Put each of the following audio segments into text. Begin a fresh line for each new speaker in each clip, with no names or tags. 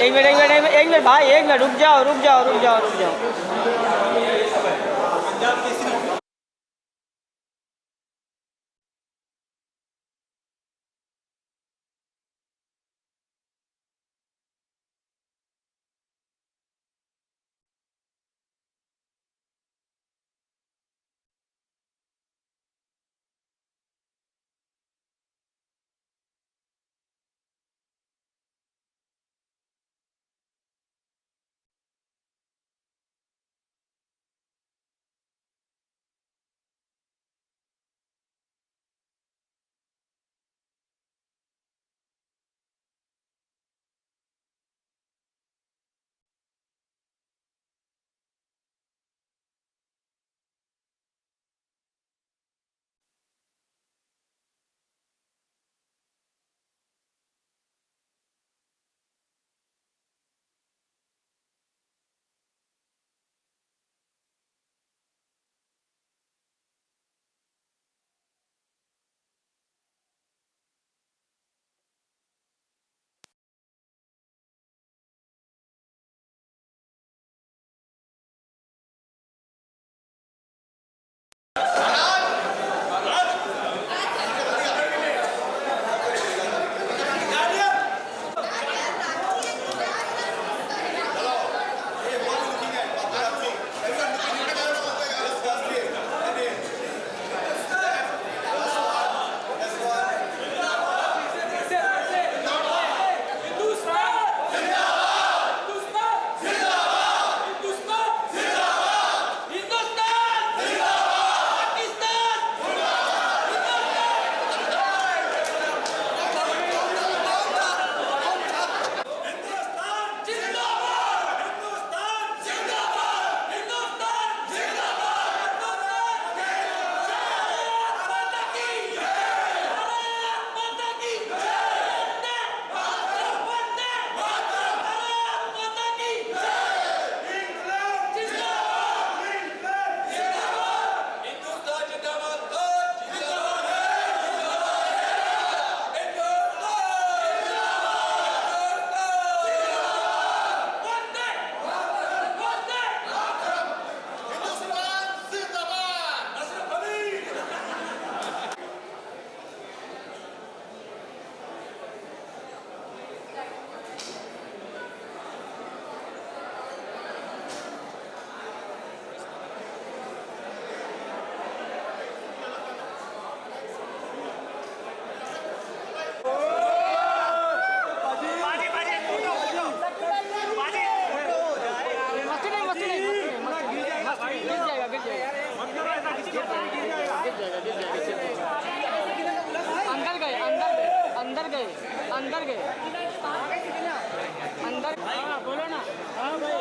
एक मिनट एक मिनट एक मिनट भाई, एक मिनट रुक जाओ रुक जाओ रुक जाओ रुक जाओ। अंदर गए अंदर। हाँ बोलो ना। हाँ भाई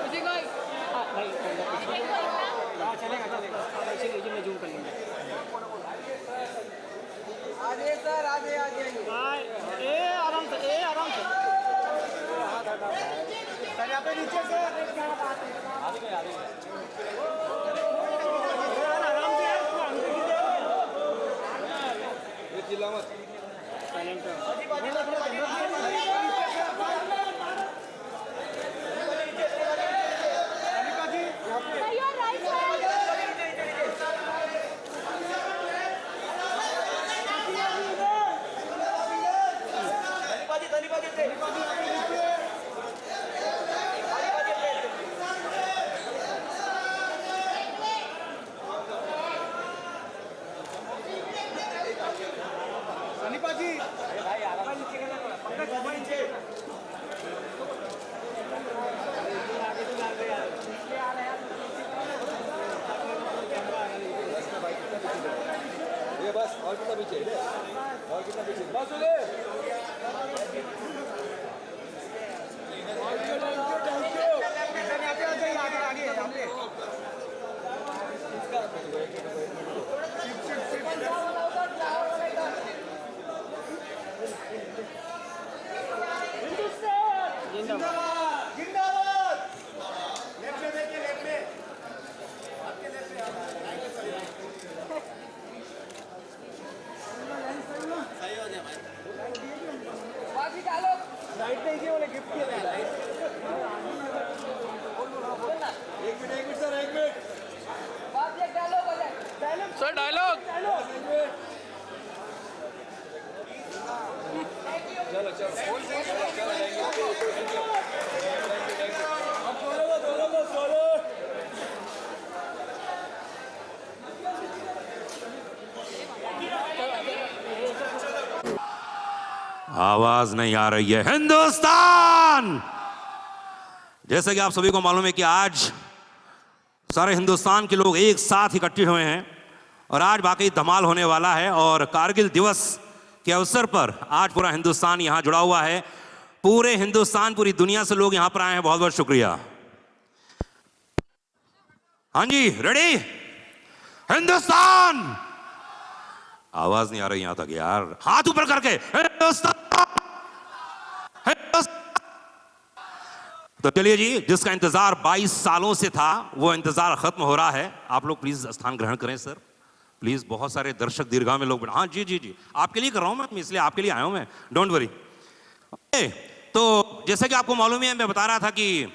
किसी को भाई चलेगा चलेगा, इसी में जूम कर लेंगे। आगे सर आगे आगे ए आराम से सर यहाँ पे नीचे से आगे गए जिला मत बस और कितना पीछे और कितना पीछे बस हो गए।
सर डायलॉग
आवाज नहीं आ रही है। हिंदुस्तान, जैसे कि आप सभी को मालूम है कि आज सारे हिंदुस्तान के लोग एक साथ इकट्ठे हुए हैं और आज वाकई धमाल होने वाला है। और कारगिल दिवस के अवसर पर आज पूरा हिंदुस्तान यहां जुड़ा हुआ है। पूरे हिंदुस्तान, पूरी दुनिया से लोग यहां पर आए हैं। बहुत बहुत शुक्रिया। हाँ जी, रेडी? हिंदुस्तान, आवाज नहीं आ रही यहां तक यार, हाथ ऊपर करके हिंदुस्तान, हिंदुस्तान। तो चलिए जी, जिसका इंतजार 22 सालों से था वो इंतजार खत्म हो रहा है। आप लोग प्लीज स्थान ग्रहण करें सर, प्लीज। बहुत सारे दर्शक दीर्घा में लोग, हाँ जी जी जी, आपके लिए कर रहा हूं मैं, इसलिए आपके लिए आया हूं मैं, डोंट वरी। तो जैसे कि आपको मालूम है, मैं बता रहा था कि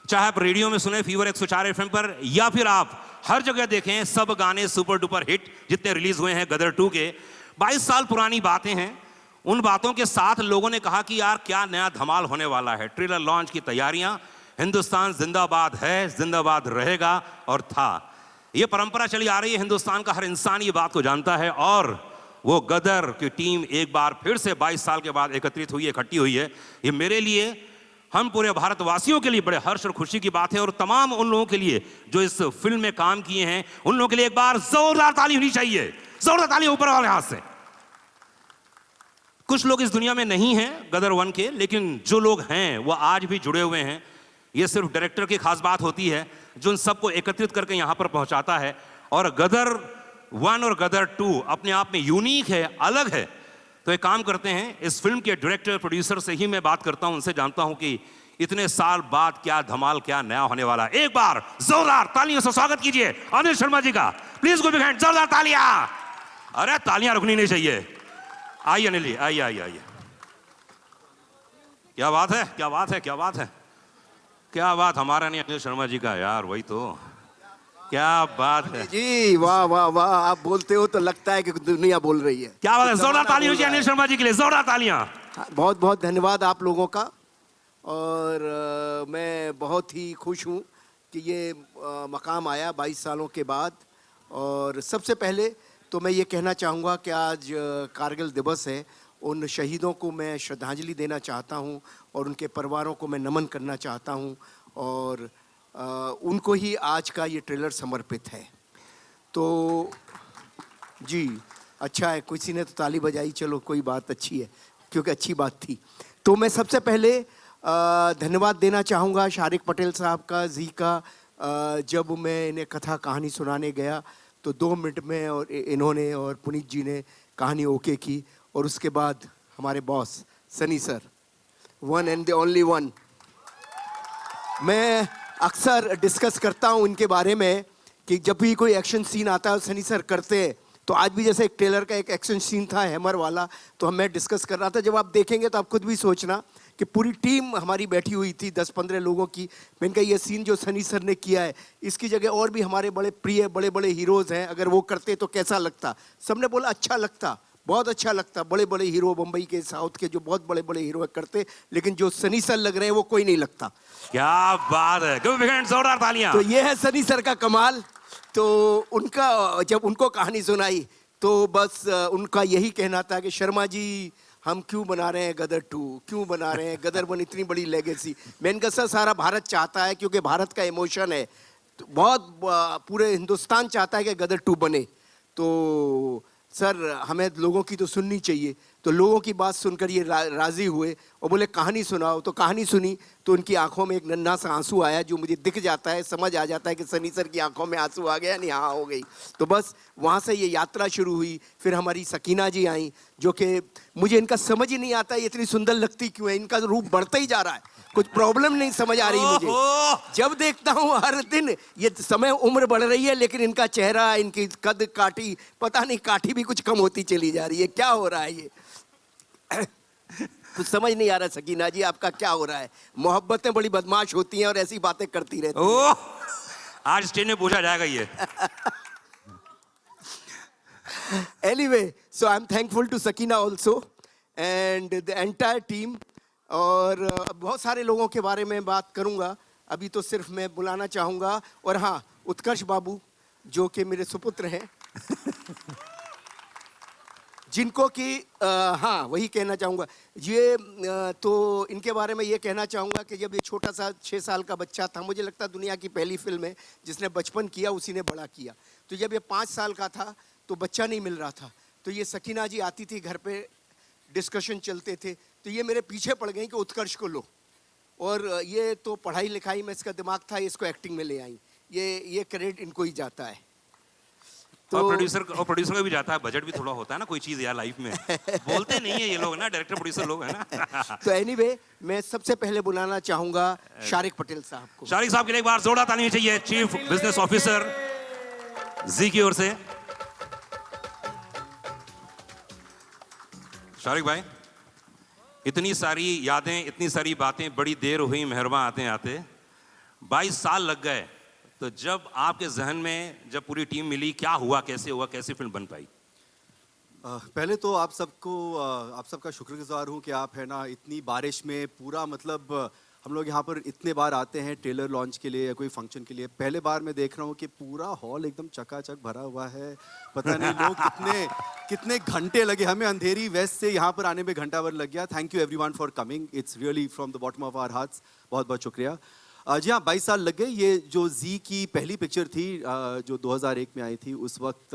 चाहे आप रेडियो में सुने फीवर 104 FM पर, या फिर आप हर जगह देखें, सब गाने सुपर डुपर हिट जितने रिलीज हुए हैं गदर 2 के, 22 साल पुरानी बातें हैं। उन बातों के साथ लोगों ने कहा कि यार क्या नया धमाल होने वाला है। ट्रेलर लॉन्च की तैयारियां, हिंदुस्तान जिंदाबाद है, जिंदाबाद रहेगा और था। यह परंपरा चली आ रही है, हिंदुस्तान का हर इंसान ये बात को जानता है। और वो गदर की टीम एक बार फिर से 22 साल के बाद एकत्रित हुई, इकट्ठी हुई है। ये मेरे लिए, हम पूरे भारतवासियों के लिए बड़े हर्ष और खुशी की बात है। और तमाम उन लोगों के लिए जो इस फिल्म में काम किए हैं, उन लोगों के लिए एक बार जोरदार ताली होनी चाहिए। जोरदार ताली ऊपर वाले हाथ से। कुछ लोग इस दुनिया में नहीं हैं गदर 1 के, लेकिन जो लोग हैं वो आज भी जुड़े हुए हैं। ये सिर्फ डायरेक्टर की खास बात होती है जो उन सबको एकत्रित करके यहां पर पहुंचाता है। और गदर 1 और गदर 2 अपने आप में यूनिक है, अलग है। तो एक काम करते हैं, इस फिल्म के डायरेक्टर प्रोड्यूसर से ही मैं बात करता हूं, उनसे जानता हूं कि इतने साल बाद क्या धमाल, क्या नया होने वाला है। एक बार जोरदार तालियों से स्वागत कीजिए अनिल शर्मा जी का। प्लीज गो बिग हैंड, जोरदार तालियां। अरे तालियां रुकनी नहीं चाहिए। आइए अनिल जी, आइए आइए आइए। क्या बात है, क्या बात है, क्या बात है, क्या बात। हमारा नहीं, अनिल शर्मा जी का यार, वही तो, क्या बात है
जी। वाह वाह वाह, आप बोलते हो तो लगता है कि दुनिया बोल रही है।
क्या बात है। जोरदार ताली हो जाए अनिल शर्मा जी के लिए, जोरदार तालियां।
बहुत बहुत धन्यवाद आप लोगों का। और मैं बहुत ही खुश हूँ कि ये मकाम आया 22 सालों के बाद। और सबसे पहले तो मैं ये कहना चाहूँगा कि आज कारगिल दिवस है। उन शहीदों को मैं श्रद्धांजलि देना चाहता हूँ और उनके परिवारों को मैं नमन करना चाहता हूँ। और उनको ही आज का ये ट्रेलर समर्पित है। तो जी, अच्छा है, किसी ने तो ताली बजाई, चलो कोई बात अच्छी है, क्योंकि अच्छी बात थी। तो मैं सबसे पहले धन्यवाद देना चाहूँगा शारिक पटेल साहब का, जी का। जब मैं इन्हें कथा कहानी सुनाने गया तो 2 मिनट में और इन्होंने और पुनीत जी ने कहानी ओके की। और उसके बाद हमारे boss Sunny sir, one and the only one. मैं अक्सर डिस्कस करता हूँ इनके बारे में कि जब भी कोई एक्शन सीन आता है सनी सर करते हैं। तो आज भी जैसे एक ट्रेलर का एक एक्शन सीन था हैमर वाला, तो मैं डिस्कस कर रहा था। जब आप देखेंगे तो आप खुद भी सोचना कि पूरी टीम हमारी बैठी हुई थी 10-15 लोगों की। मैंने कहा ये सीन जो सनी सर ने किया है, इसकी जगह और भी हमारे बड़े प्रिय बड़े बड़े हीरोज़ हैं, अगर वो करते तो कैसा लगता। सबने बोला अच्छा लगता, बहुत अच्छा लगता। बड़े बड़े हीरो बम्बई के, साउथ के जो बहुत बड़े बड़े हीरो करते, लेकिन जो सनी सर लग रहे हैं वो कोई नहीं लगता।
क्या बात है, जोरदार तालियां।
तो ये है सनी सर का कमाल। तो उनका जब उनको कहानी सुनाई तो बस उनका यही कहना था कि शर्मा जी हम क्यों बना रहे हैं गदर 2, क्यों बना रहे हैं गदर 1, इतनी बड़ी लेगेसी। मैंने कहा सर सारा भारत चाहता है, क्योंकि भारत का इमोशन है, तो बहुत पूरे हिंदुस्तान चाहता है कि गदर 2 बने। तो सर हमें लोगों की तो सुननी चाहिए। तो लोगों की बात सुनकर ये राज़ी हुए और बोले कहानी सुनाओ। तो कहानी सुनी तो उनकी आंखों में एक नन्हा सा आंसू आया, जो मुझे दिख जाता है, समझ आ जाता है कि सनी सर की आंखों में आंसू आ गया, नहीं हाँ हो गई। तो बस वहाँ से ये यात्रा शुरू हुई। फिर हमारी सकीना जी आई, जो कि मुझे इनका समझ ही नहीं आता ये इतनी सुंदर लगती क्यों है। इनका रूप बढ़ता ही जा रहा है, कुछ प्रॉब्लम नहीं समझ आ रही मुझे। जब देखता हूँ हर दिन ये समय उम्र बढ़ रही है, लेकिन इनका चेहरा, इनकी कद काठी, पता नहीं काठी भी कुछ कम होती चली जा रही है, क्या हो रहा है ये। कुछ समझ नहीं आ रहा सकीना जी आपका क्या हो रहा है। मोहब्बतें बड़ी बदमाश होती हैं और ऐसी बातें करती रहती हैं।
ओ, आज स्टेज में पूछा जाएगा ये।
Anyway, so I'm thankful to Sakina also and the entire team. और बहुत सारे लोगों के बारे में बात करूंगा, अभी तो सिर्फ मैं बुलाना चाहूंगा। और हाँ, उत्कर्ष बाबू जो कि मेरे सुपुत्र हैं जिनको कि हाँ वही कहना चाहूँगा ये तो इनके बारे में ये कहना चाहूँगा कि जब ये छोटा सा 6 साल का बच्चा था, मुझे लगता दुनिया की पहली फिल्म है जिसने बचपन किया उसी ने बड़ा किया। तो जब ये 5 साल का था तो बच्चा नहीं मिल रहा था, तो ये सकीना जी आती थी घर पे, डिस्कशन चलते थे, तो ये मेरे पीछे पड़ गई कि उत्कर्ष को लो। और ये तो पढ़ाई लिखाई में इसका दिमाग था, इसको एक्टिंग में ले आई। ये क्रेडिट इनको ही जाता है।
तो और प्रोड्यूसर का भी जाता है, बजट भी थोड़ा होता है ना कोई चीज यार लाइफ में। बोलते नहीं है ये लोग ना, डायरेक्टर प्रोड्यूसर लोग है ना।
तो एनीवे मैं सबसे पहले बुलाना चाहूंगा शारिक पटेल साहब को।
शारिक साहब के लिए एक बार जोरदार तालियां चाहिए, चीफ बिजनेस ऑफिसर जी की ओर से। शारिक भाई, इतनी सारी यादें, इतनी सारी बातें, बड़ी देर हुई मेहरबान आते आते, 22 साल लग गए। तो जब आपके जहन में जब पूरी टीम मिली, क्या हुआ, कैसे हुआ, कैसी फिल्म बन पाई?
पहले तो आप सबका शुक्रगुजार हूँ कि आप है ना इतनी बारिश में पूरा मतलब हम लोग यहाँ पर इतने बार आते हैं ट्रेलर लॉन्च के लिए या कोई फंक्शन के लिए, पहले बार मैं देख रहा हूँ कि पूरा हॉल एकदम चकाचक भरा हुआ है। पता नहीं लोग कितने घंटे लगे, हमें अंधेरी वेस्ट से यहाँ पर आने में घंटा भर लग गया। Thank you everyone for coming, it's really from the bottom of our hearts, बहुत बहुत शुक्रिया। जी हाँ, 22 साल लग गए। ये जो जी की पहली पिक्चर थी जो 2001 में आई थी, उस वक्त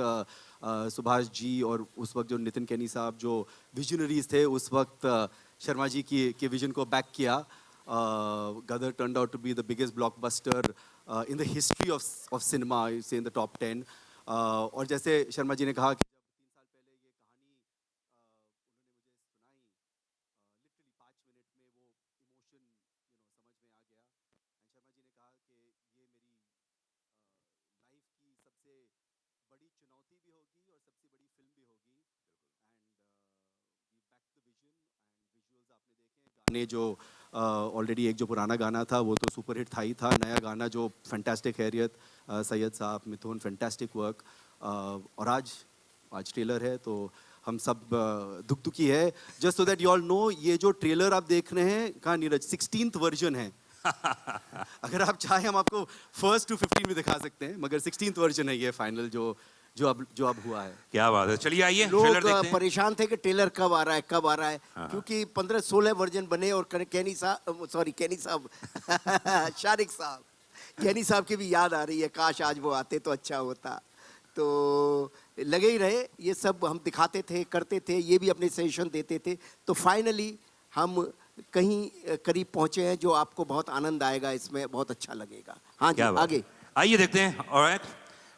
सुभाष जी और उस वक्त जो नितिन कैनी साहब जो विजनरीज थे, उस वक्त शर्मा जी के विजन को बैक किया। Gadar turned out to be the biggest blockbuster in the history of cinema, I say in the top 10. और जैसे शर्मा जी ने कहा कि जब 3 साल पहले ये कहानी उन्होंने मुझे सुनाई, लिटरली 5 मिनट में वो इमोशन समझ में आ गया। एंड शर्मा जी ने कहा कि ये मेरी लाइफ की सबसे बड़ी चुनौती भी होगी और सबसे बड़ी फिल्म भी होगी। And we back the vision and visuals आपने देखे, गाने जो ऑलरेडी एक जो पुराना गाना था वो तो सुपर हिट था ही था, नया गाना जो फैंटास्टिक हैरियत सैयद साहब, मिथुन, फैंटास्टिक वर्क। और आज ट्रेलर है तो हम सब दुखी है। Just so that you all know, ये जो ट्रेलर आप देख रहे हैं कहाँ नीरज 16th वर्जन है। अगर आप चाहें हम आपको 1st to 15 में दिखा सकते हैं, मगर 16th वर्जन है ये फाइनल जो अब हुआ है।
क्या बात है, चलिए आइए
लोग
ट्रेलर देखते हैं।
परेशान थे कि ट्रेलर कब आ रहा है
हाँ।
क्योंकि 15-16 वर्जन बने और कैनी साहब शारिक साहब, कैनी साहब की भी याद आ रही है, काश आज वो आते तो अच्छा होता। तो लगे ही रहे, ये सब हम दिखाते थे, करते थे, ये भी अपने सजेशन देते थे। तो फाइनली हम कहीं करीब पहुंचे हैं जो आपको बहुत आनंद आएगा, इसमें बहुत अच्छा लगेगा। हाँ जी, आगे
आइए देखते हैं। ऑलराइट,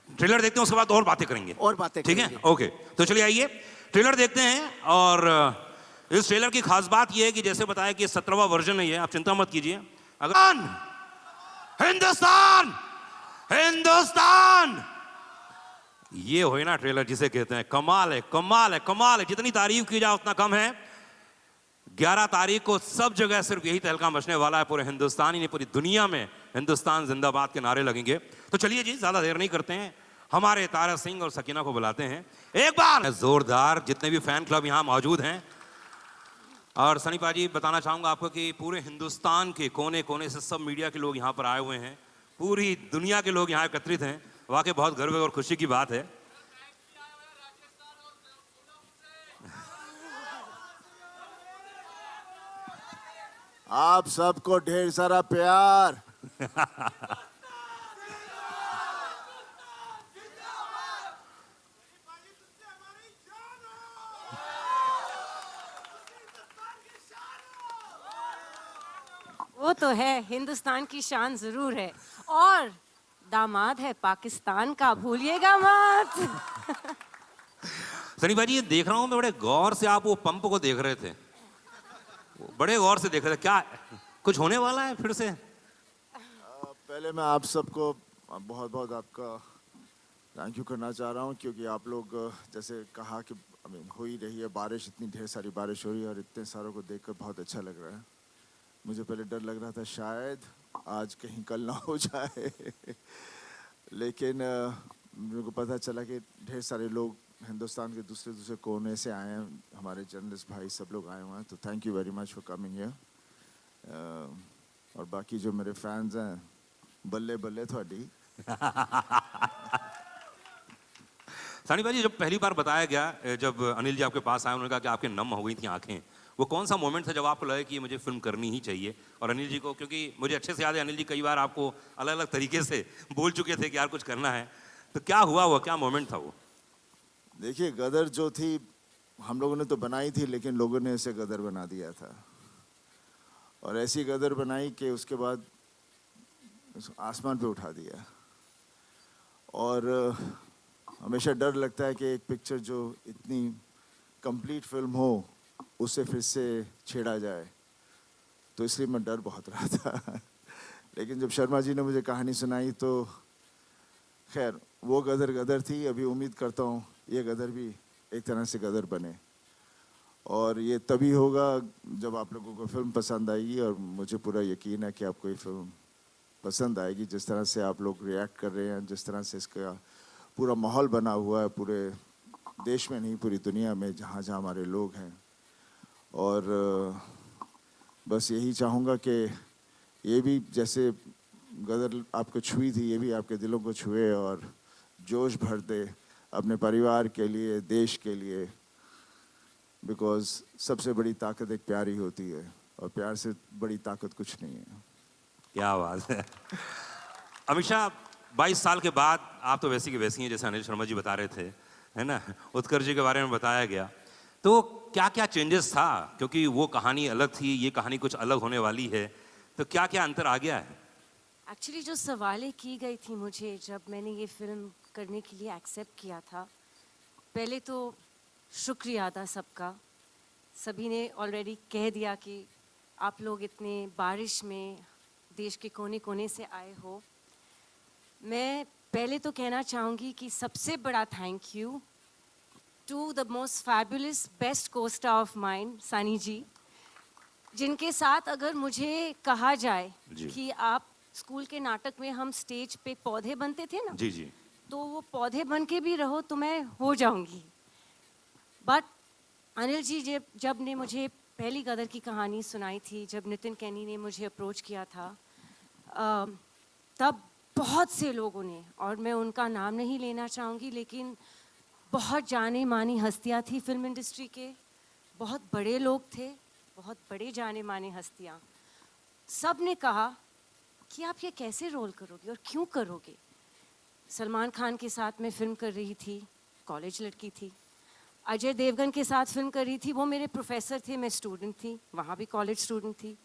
ट्रेलर देखते हैं, उसके बाद और बातें करेंगे। ठीक है, ओके। तो चलिए आइए ट्रेलर देखते हैं। और इस ट्रेलर की खास बात यह है कि जैसे बताया कि 17वां वर्जन है ये, आप चिंता मत कीजिए। अगर हिंदुस्तान ये हो ना ट्रेलर जिसे कहते हैं, कमाल है, कमाल है, कमाल है। जितनी तारीफ की जाए उतना कम है। 11 तारीख को सब जगह सिर्फ यही तहलका मचने वाला है, पूरे हिंदुस्तान ही नहीं पूरी दुनिया में हिंदुस्तान जिंदाबाद के नारे लगेंगे। तो चलिए जी, ज्यादा देर नहीं करते हैं, हमारे तारा सिंह और सकीना को बुलाते हैं एक बार जोरदार, जितने भी फैन क्लब यहाँ मौजूद हैं। और सनी पाजी, बताना चाहूंगा आपको कि पूरे हिंदुस्तान के कोने कोने से सब मीडिया के लोग यहाँ पर आए हुए हैं, पूरी दुनिया के लोग यहाँ एकत्रित हैं। वाकई बहुत गर्व और खुशी की बात है।
आप सबको ढेर सारा प्यार।
वो तो है, हिंदुस्तान की शान जरूर है, और दामाद है पाकिस्तान का, भूलिएगा मत।
सनी भाई, ये देख रहा हूं मैं, बड़े गौर से आप वो पंप को देख रहे थे, बड़े गौर से देख रहे थे। क्या कुछ होने वाला है फिर से?
पहले मैं आप सबको बहुत बहुत आपका थैंक यू करना चाह रहा हूँ, क्योंकि आप लोग जैसे कहा कि हो ही रही है बारिश, इतनी ढेर सारी बारिश हो रही है और इतने सारों को देखकर बहुत अच्छा लग रहा है। मुझे पहले डर लग रहा था शायद आज कहीं कल ना हो जाए लेकिन मेरे को पता चला कि ढेर सारे लोग हिंदुस्तान के दूसरे दूसरे कोने से आए हैं, हमारे जर्नलिस्ट भाई सब लोग आए हुए हैं, तो thank you very much for coming here. और बाकी जो मेरे फैंस हैं, बल्ले बल्ले थोड़ी।
सानी भाई, जब पहली बार बताया गया, जब अनिल जी आपके पास आए, उन्होंने कहा कि आपके नम हो गई थी आंखें, वो कौन सा मोमेंट था जब आपको लगा कि मुझे फिल्म करनी ही चाहिए? और अनिल जी को, क्योंकि मुझे अच्छे से याद है अनिल जी कई बार आपको अलग अलग तरीके से बोल चुके थे कि यार कुछ करना है, तो क्या हुआ, वो क्या मोमेंट था वो?
देखिए, गदर जो थी हम लोगों ने तो बनाई थी, लेकिन लोगों ने इसे गदर बना दिया था, और ऐसी गदर बनाई कि उसके बाद आसमान पे उठा दिया। और हमेशा डर लगता है कि एक पिक्चर जो इतनी कंप्लीट फिल्म हो उसे फिर से छेड़ा जाए, तो इसलिए मैं डर बहुत रहा था लेकिन जब शर्मा जी ने मुझे कहानी सुनाई तो खैर वो गदर गदर थी। अभी उम्मीद करता हूँ ये गदर भी एक तरह से गदर बने, और ये तभी होगा जब आप लोगों को फिल्म पसंद आएगी, और मुझे पूरा यकीन है कि आपको ये फिल्म पसंद आएगी। जिस तरह से आप लोग रिएक्ट कर रहे हैं, जिस तरह से इसका पूरा माहौल बना हुआ है, पूरे देश में नहीं पूरी दुनिया में जहाँ जहाँ हमारे लोग हैं, और बस यही चाहूँगा कि ये भी जैसे गदर आपको छुई थी, ये भी आपके दिलों को छुए और जोश भर दे अपने परिवार के लिए, देश के लिए, बिकॉज सबसे बड़ी ताकत एक प्यार ही होती है, और प्यार से बड़ी ताकत कुछ नहीं है।
क्या बात है। अमीषा, 22 साल के बाद आप तो वैसी की वैसी हैं जैसे अनिल शर्मा जी बता रहे थे, है ना? उत्कर्ष जी के बारे में बताया गया, तो क्या क्या चेंजेस था? क्योंकि वो कहानी अलग थी, ये कहानी कुछ अलग होने वाली है, तो क्या क्या अंतर आ गया है?
एक्चुअली जो सवालें की गई थी मुझे जब मैंने ये फिल्म करने के लिए एक्सेप्ट किया था, पहले तो शुक्रिया अदा सबका। सभी ने ऑलरेडी कह दिया कि आप लोग इतने बारिश में देश के कोने कोने से आए हो। मैं पहले तो कहना चाहूँगी कि सबसे बड़ा thank you to the most fabulous best costar of mine, Sani ji, जिनके साथ अगर मुझे कहा जाए कि आप स्कूल के नाटक में हम स्टेज पे पौधे बनते थे ना,
जी जी,
तो वो पौधे बन के भी रहो तो मैं हो जाऊंगी। बट अनिल जी जब ने मुझे पहली गदर की कहानी सुनाई थी, जब नितिन कैनी ने मुझे अप्रोच किया था, तब बहुत से लोगों ने, और मैं उनका नाम नहीं लेना चाहूँगी, लेकिन बहुत जाने मानी हस्तियाँ थी फिल्म इंडस्ट्री के, बहुत बड़े लोग थे, बहुत बड़े जाने माने हस्तियाँ, सब ने कहा कि आप ये कैसे रोल करोगे और क्यों करोगे। सलमान खान के साथ मैं फिल्म कर रही थी, कॉलेज लड़की थी। अजय देवगन के साथ फिल्म कर रही थी, वो मेरे प्रोफेसर थे, मैं स्टूडेंट थी, वहाँ भी कॉलेज स्टूडेंट थी।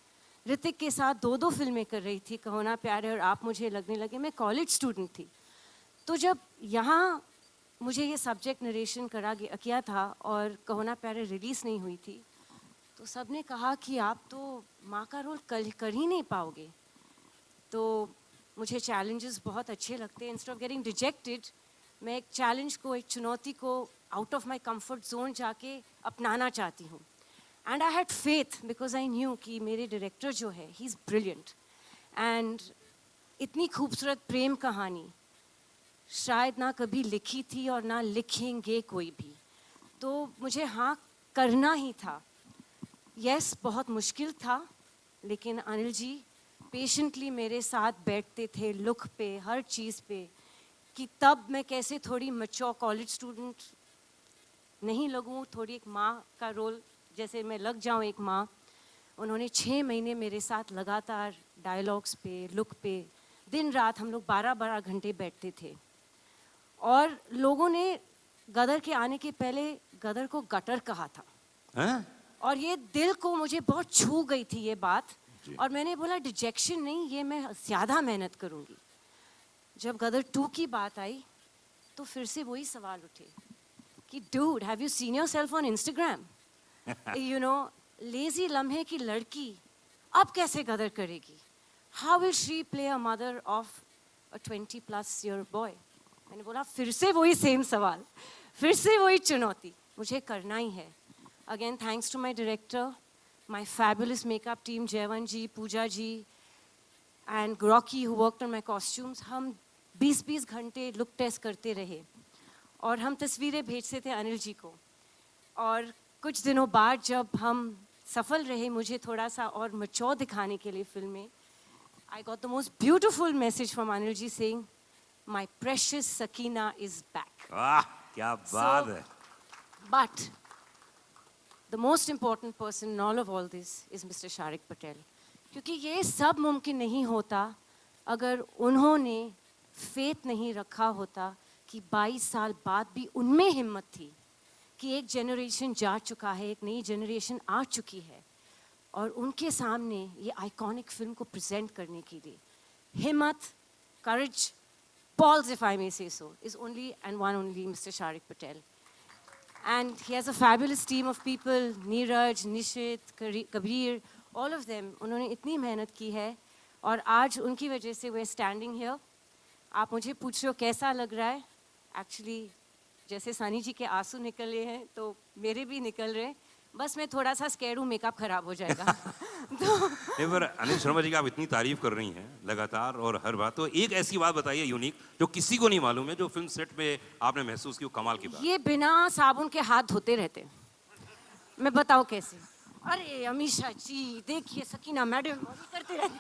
ऋतिक के साथ 2 फिल्में कर रही थी, कहो ना प्यार है और आप मुझे लगने लगे, मैं कॉलेज स्टूडेंट थी। तो जब यहाँ मुझे ये सब्जेक्ट नरेशन किया था और कहो ना प्यार रिलीज़ नहीं हुई थी, तो सब ने कहा कि आप तो माँ का रोल कर ही नहीं पाओगे। तो मुझे चैलेंजेस बहुत अच्छे लगते हैं। इंस्टेड ऑफ गेटिंग रिजेक्टेड, मैं एक चैलेंज को, एक चुनौती को out of my comfort zone जाके अपनाना चाहती हूँ। And I had faith because I knew कि मेरे डायरेक्टर जो है, ही इज़ ब्रिलियंट, एंड इतनी खूबसूरत प्रेम कहानी शायद ना कभी लिखी थी और ना लिखेंगे कोई भी, तो मुझे हाँ करना ही था। यस, बहुत मुश्किल था, लेकिन अनिल जी पेशेंटली मेरे साथ बैठते थे लुक पे, हर चीज़ पे, कि तब मैं कैसे थोड़ी मैच्योर कॉलेज स्टूडेंट नहीं लगूं, थोड़ी एक माँ का रोल जैसे मैं लग जाऊं, एक माँ। उन्होंने 6 महीने मेरे साथ लगातार डायलॉग्स पे, लुक पे, दिन रात हम लोग 12-12 घंटे बैठते थे। और लोगों ने गदर के आने के पहले गदर को गटर कहा था।
हैं?
और ये दिल को मुझे बहुत छू गई थी ये बात, और मैंने बोला डिजेक्शन नहीं, ये मैं ज़्यादा मेहनत करूँगी। जब गदर 2 की बात आई तो फिर से वही सवाल उठे कि dude, have you seen yourself on Instagram? You know, lazy लम्हे की लड़की अब कैसे गदर करेगी? How will she play a mother of a 20+ year boy? मैंने बोला फिर से वही सेम सवाल, फिर से वही चुनौती, मुझे करना ही है. Again, thanks to my director, my fabulous makeup team, Jaivan ji, Pooja ji, and Rocky who worked on my costumes. हम 20-20 घंटे लुक टेस्ट करते रहे और हम तस्वीरें भेजते थे अनिल जी को. और कुछ दिनों बाद जब हम सफल रहे मुझे थोड़ा सा और मैच्योर दिखाने के लिए फिल्म में, I got the most beautiful message from Anil ji saying, "My precious Sakina is back."
वाह क्या बात है.
But the most important person in all this is Mr. Sharik Patel. क्योंकि ये सब मुमकिन नहीं होता अगर उन्होंने फेथ नहीं रखा होता कि 22 साल बाद भी उनमें हिम्मत थी कि एक जनरेशन जा चुका है, एक नई जनरेशन आ चुकी है और उनके सामने ये आइकॉनिक फिल्म को प्रेजेंट करने के लिए हिम्मत, courage, balls if I may say so, is only and one only Mr. Sharik Patel. And he has a fabulous team of people, Neeraj, Nishit, Kabir, all of them. उन्होंने इतनी मेहनत की है और आज उनकी वजह से we're standing here. आप मुझे पूछ रहे हो कैसा लग रहा है? Actually, जैसे सनी जी के आंसू निकले हैं तो मेरे भी निकल रहे हैं. बस मैं थोड़ा सा स्कैर्ड हूँ, मेकअप खराब हो जाएगा. तो
पर अनिल शर्मा जी की आप इतनी तारीफ कर रही हैं लगातार और हर बात, तो एक ऐसी बात बताइए यूनिक जो किसी को नहीं मालूम है, जो फिल्म सेट पे आपने महसूस की वो कमाल की बात.
ये बिना साबुन के हाथ धोते रहते. मैं बताऊँ कैसे? अरे अमीशा जी देखिए सकीना मैडम करते रहते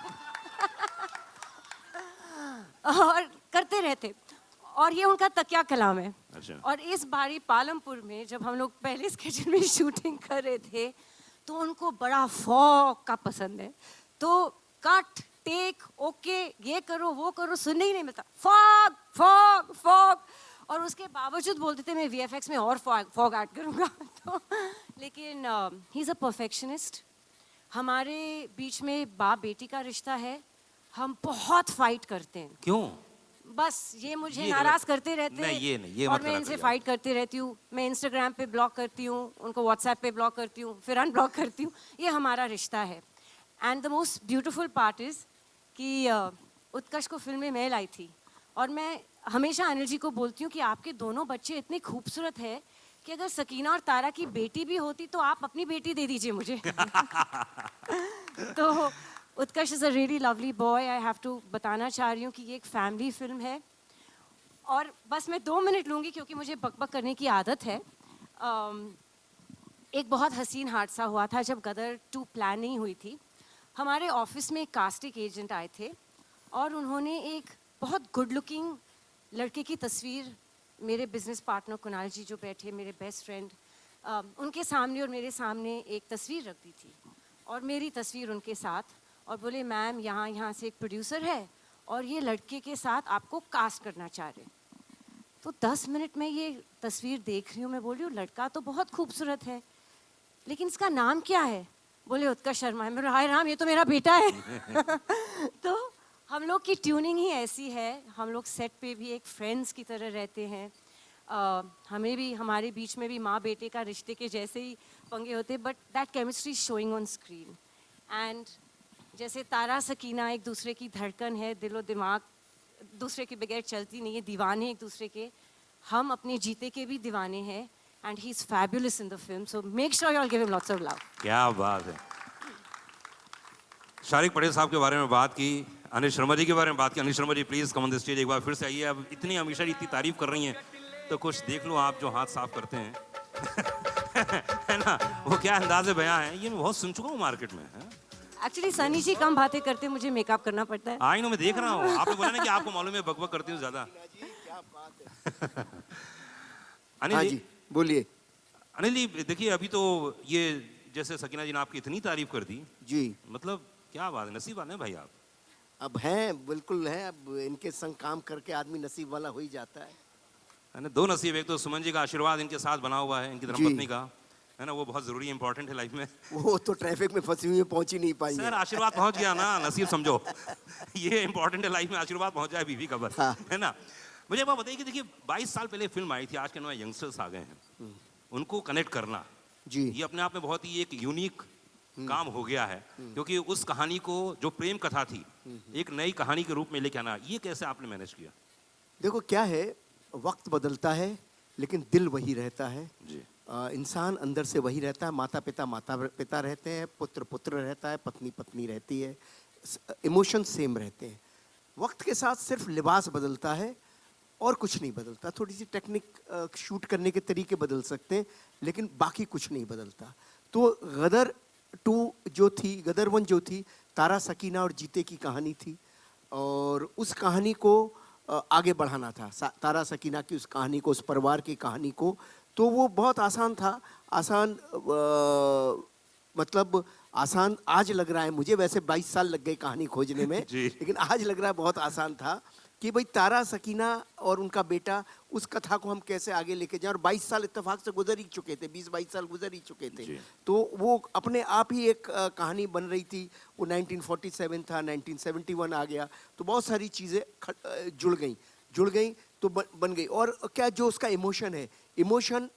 और करते रहते और ये उनका तकिया कलाम है.
अच्छा.
और इस बारी पालमपुर में जब हम लोग पहले स्केच में शूटिंग कर रहे थे तो उनको बड़ा फॉग का पसंद है. तो कट टेक ओके ये करो वो करो सुनने ही नहीं मिलता. फॉग फॉग फॉग और उसके बावजूद बोलते थे मैं VFX में और फॉग ऐड करूँगा. तो लेकिन ही इज़ अ परफेक्शनिस्ट. हमारे बीच में बाप बेटी का रिश्ता है. हम बहुत फाइट करते हैं.
क्यों?
बस ये मुझे
ये
नाराज
गलत-
करते रहते
नहीं, ये नहीं, ये
और
मत
मैं
करा
इनसे
करिए।
फाइट करती रहती हूँ. मैं इंस्टाग्राम पे ब्लॉक करती हूँ, उनको व्हाट्सएप पे ब्लॉक करती हूँ, फिर अनब्लॉक करती हूँ. ये हमारा रिश्ता है. And the most beautiful part is कि उत्कर्ष को फिल्म में मैं लाई थी और मैं हमेशा अनिल जी को बोलती हूँ कि आपके दोनों बच्चे इतने खूबसूरत है कि अगर सकीना और तारा की बेटी भी होती तो आप अपनी बेटी दे दीजिए मुझे. तो Utkarsh is a really lovely boy. I have to बताना चाह रही हूँ कि ये एक फैमिली फिल्म है और बस मैं 2 मिनट लूँगी क्योंकि मुझे बकबक करने की आदत है. एक बहुत हसीन हादसा हुआ था जब गदर 2 प्लान नहीं हुई थी. हमारे ऑफिस में एक कास्टिंग एजेंट आए थे और उन्होंने एक बहुत गुड लुकिंग लड़के की तस्वीर मेरे बिजनेस पार्टनर कुणाल जी जो बैठे मेरे बेस्ट फ्रेंड उनके सामने और मेरे सामने एक तस्वीर रख दी थी और मेरी तस्वीर उनके साथ और बोले मैम यहाँ से एक प्रोड्यूसर है और ये लड़के के साथ आपको कास्ट करना चाह रहे. तो 10 मिनट में ये तस्वीर देख रही हूँ. मैं बोल रही हूँ लड़का तो बहुत खूबसूरत है लेकिन इसका नाम क्या है? बोले उत्कर्ष शर्मा है. मेरा हाय राम ये तो मेरा बेटा है. तो हम लोग की ट्यूनिंग ही ऐसी है. हम लोग सेट पे भी एक फ्रेंड्स की तरह रहते हैं. हमें भी हमारे बीच में भी माँ बेटे का रिश्ते के जैसे ही पंगे होते but that chemistry showing on screen. And जैसे तारा सकीना एक दूसरे की धड़कन है, दिलो दिमाग दूसरे के बगैर चलती नहीं है, दीवाने एक दूसरे के. हम अपने जीते के भी दीवाने हैं and he is fabulous in the film. So make sure you all give him lots of love.
क्या बात है. शारिक पटेल साहब के बारे में बात की, अनिल शर्मा जी के बारे में बात की. Anil Sharma ji please come on the stage एक बार फिर से आइए. अब इतनी हमेशा इतनी तारीफ कर रही हैं तो कुछ देख लो आप जो हाथ साफ करते हैं. है ना, वो क्या अंदाज़े बयां है, ये मैं बहुत सुन चुका हूँ मार्केट में.
एक्चुअली सनी जी कम बातें करते, मुझे मेकअप करना पड़ता है.
आई नो, मैं देख रहा हूँ. आपने बोला ना कि आपको मालूम है बकबक करती हूँ ज्यादा.
हाँ
अनिल
जी
जी,
बोलिए.
अनिल जी देखिए अभी तो ये जैसे सकीना जी ने आपकी इतनी तारीफ कर दी,
जी
मतलब क्या बात है, नसीब है भाई आप.
अब हैं, बिल्कुल हैं. अब इनके संग काम करके आदमी नसीब वाला हो ही जाता है
ना. 2 नसीब, एक तो सुमन जी का आशीर्वाद इनके साथ बना हुआ है, इनकी
जी.
धर्मपत्नी का, है ना, वो बहुत जरूरी इंपॉर्टेंट है लाइफ में.
वो तो ट्रैफिक में फंसी हुई है, पहुंच ही नहीं पाई
सर
है.
आशीर्वाद पहुंच गया ना, नसीब समझो. ये इंपॉर्टेंट है लाइफ में, आशीर्वाद पहुंच जाए बीवी का बस.
हाँ.
है ना. मुझे एक बात बताइए कि देखिए 22 साल पहले फिल्म आई थी, आज के नए यंगस्टर्स आ गए हैं, उनको कनेक्ट करना
जी
ये अपने आप में बहुत ही एक यूनिक काम हो गया है. क्योंकि उस कहानी को जो प्रेम कथा थी एक नई कहानी के रूप में लेके आना, ये कैसे आपने मैनेज किया?
देखो क्या है, वक्त बदलता है लेकिन दिल वही रहता है.
जी.
इंसान अंदर से वही रहता है, माता पिता रहते हैं, पुत्र पुत्र रहता है, पत्नी पत्नी रहती है, इमोशन सेम रहते हैं। वक्त के साथ सिर्फ लिबास बदलता है और कुछ नहीं बदलता। थोड़ी सी टेक्निक शूट करने के तरीके बदल सकते हैं, लेकिन बाकी कुछ नहीं बदलता। तो गदर 2 जो थी, गदर 1 जो थी, तारा सकीना और जीते की कहानी थी, और उस कहानी को आगे बढ़ाना था, तारा सकीना की उस कहानी को, उस परिवार की कहानी को। तो वो बहुत आसान था, मतलब आसान आज लग रहा है मुझे, वैसे 22 साल लग गए कहानी खोजने में, लेकिन आज लग रहा है बहुत आसान था कि भाई तारा सकीना और उनका बेटा, उस कथा को हम कैसे आगे लेके जाएं। और 22 साल इत्तेफाक से गुजर ही चुके थे, 20-22 साल गुजर ही चुके थे। तो वो अपने आप ही एक कहानी बन रही थी। वो 1947 था, 1971 आ गया, तो बहुत सारी चीज़ें जुड़ गई तो बन गई। और क्या जो उसका इमोशन है, इमोशन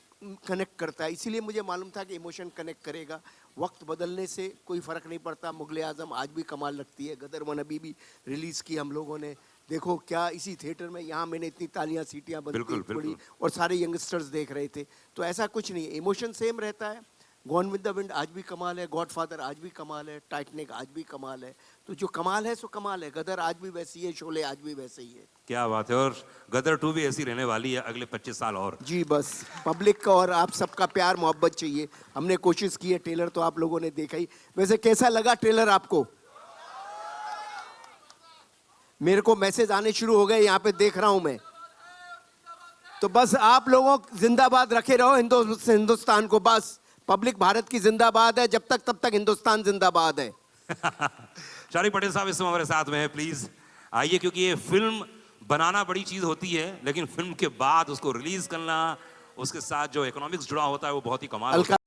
कनेक्ट करता है, इसीलिए मुझे मालूम था कि इमोशन कनेक्ट करेगा। वक्त बदलने से कोई फ़र्क नहीं पड़ता। मुग़ल आज़म आज भी कमाल लगती है, गदर 1 अभी भी रिलीज़ की हम लोगों ने, देखो क्या इसी थिएटर में, यहाँ मैंने इतनी तालियां सीटियां बंद पड़ी और सारे यंगस्टर्स देख रहे थे। तो ऐसा कुछ नहीं है, इमोशन सेम रहता है। गॉन विद द विंड आज भी कमाल है, गॉडफादर आज भी कमाल है, टाइटैनिक आज भी कमाल है। तो जो कमाल है सो कमाल है। गदर आज भी वैसी है, शोले आज भी वैसे ही है।
क्या बात है। और गदर 2 भी ऐसी रहने वाली है अगले 25 साल और।
जी, बस पब्लिक का और आप सबका प्यार मोहब्बत चाहिए। हमने कोशिश की है, ट्रेलर तो आप लोगों ने देखा ही। वैसे कैसा लगा ट्रेलर आपको? मेरे को मैसेज आने शुरू हो गए, यहाँ पे देख रहा हूं मैं। तो बस आप लोगों जिंदाबाद रखे रहो हिंदुस्तान को। बस पब्लिक भारत की जिंदाबाद है, जब तक तब तक हिंदुस्तान जिंदाबाद है।
चारी पटेल साहब इस समय हमारे साथ में है, प्लीज आइए। क्योंकि ये फिल्म बनाना बड़ी चीज होती है, लेकिन फिल्म के बाद उसको रिलीज करना, उसके साथ जो इकोनॉमिक्स जुड़ा होता है वो बहुत ही कमाल होता है।